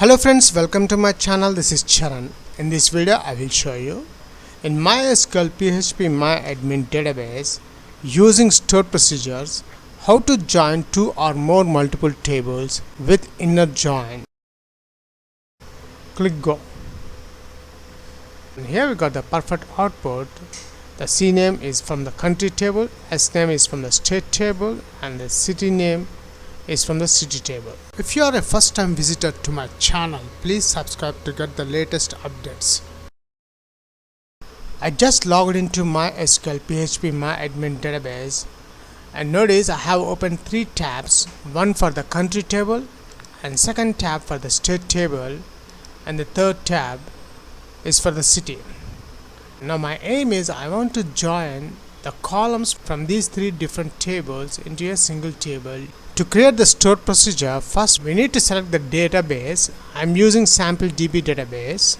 Hello friends, welcome to my channel. This is Charan. In this video I will show you in MySQL phpMyAdmin database using stored procedures how to join two or more multiple tables with inner join. Click go. And here we got the perfect output. The C name is from the country table, S name is from the state table, and the city name is from the city table. If you are a first time visitor to my channel, please subscribe to get the latest updates. I just logged into MySQL phpMyAdmin database and notice I have opened three tabs, one for the country table and second tab for the state table and the third tab is for the city. Now my aim is I want to join the columns from these three different tables into a single table. To create the stored procedure, first we need to select the database. I'm using SampleDB database.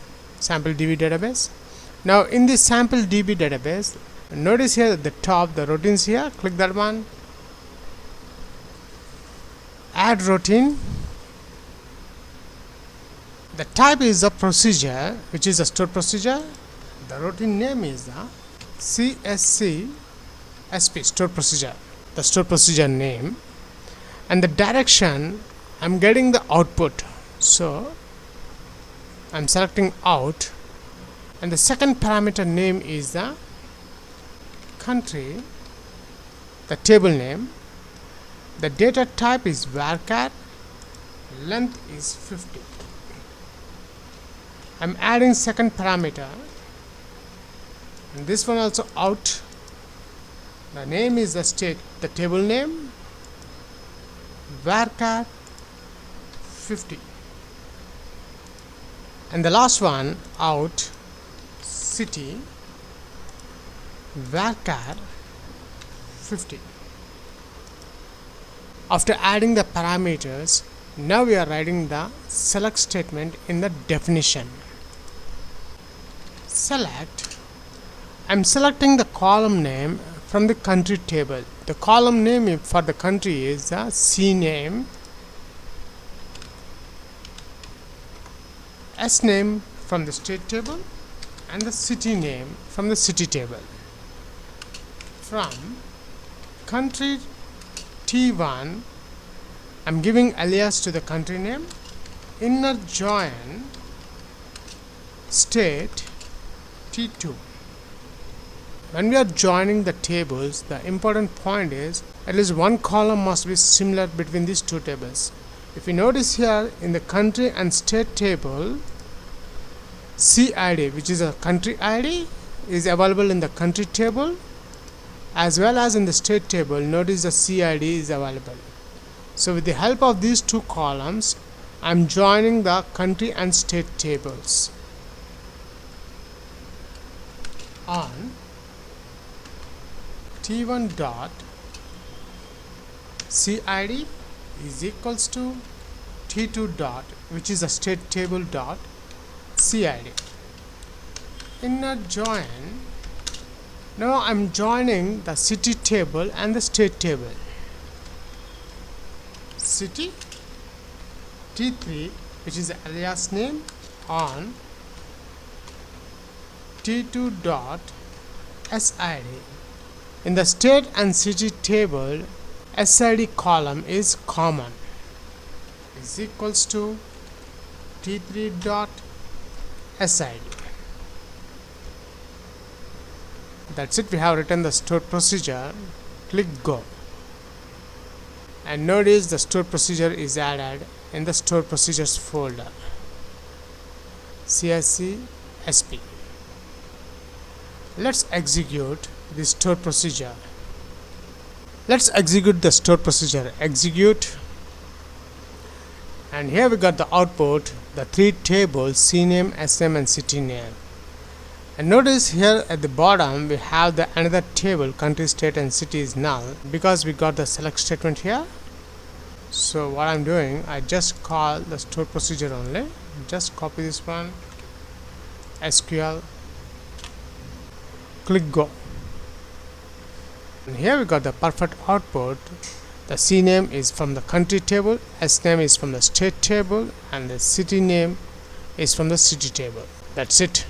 Now in this SampleDB database, notice here at the top the routines here. Click that one. Add routine. The type is a procedure, which is a stored procedure. The routine name is the CSC SP stored procedure. The stored procedure name. And the direction, I'm getting the output, so I'm selecting out, and the second parameter name is the country, the table name, the data type is varchar, length is 50. I'm adding second parameter, and this one also out. The name is the state, the table name, varchar 50, and the last one out, city, varchar 50. After adding the parameters, now we are writing the select statement in the definition. Select, I'm selecting the column name from the country table. The column name for the country is the C name, S name from the state table, and the city name from the city table. From country T1, I'm giving alias to the country name, inner join state T2. When we are joining the tables, the important point is at least one column must be similar between these two tables. If you notice here in the country and state table, CID, which is a country ID, is available in the country table as well as in the state table. Notice the CID is available. So with the help of these two columns, I am joining the country and state tables. On T1 dot CID is equals to T2 dot, which is a state table dot CID. Inner join. Now I'm joining the city table and the state table. City T3, which is the alias name, on T2 dot SID. In the state and city table, SID column is common, is equals to T3 dot SID. That's it. We have written the stored procedure. Click go, and notice the stored procedure is added in the stored procedures folder, CSC SP. Let's execute the stored procedure. Let's execute the stored procedure. Execute, and here we got the output, the three tables, C name, S name, and city name. And notice here at the bottom we have the another table, country, state, and city is null because we got the select statement here. So what I'm doing, I just call the stored procedure only. Just copy this one, SQL, click go, and here we got the perfect output. The C name is from the country table, S name is from the state table, and the city name is from the city table. That's it.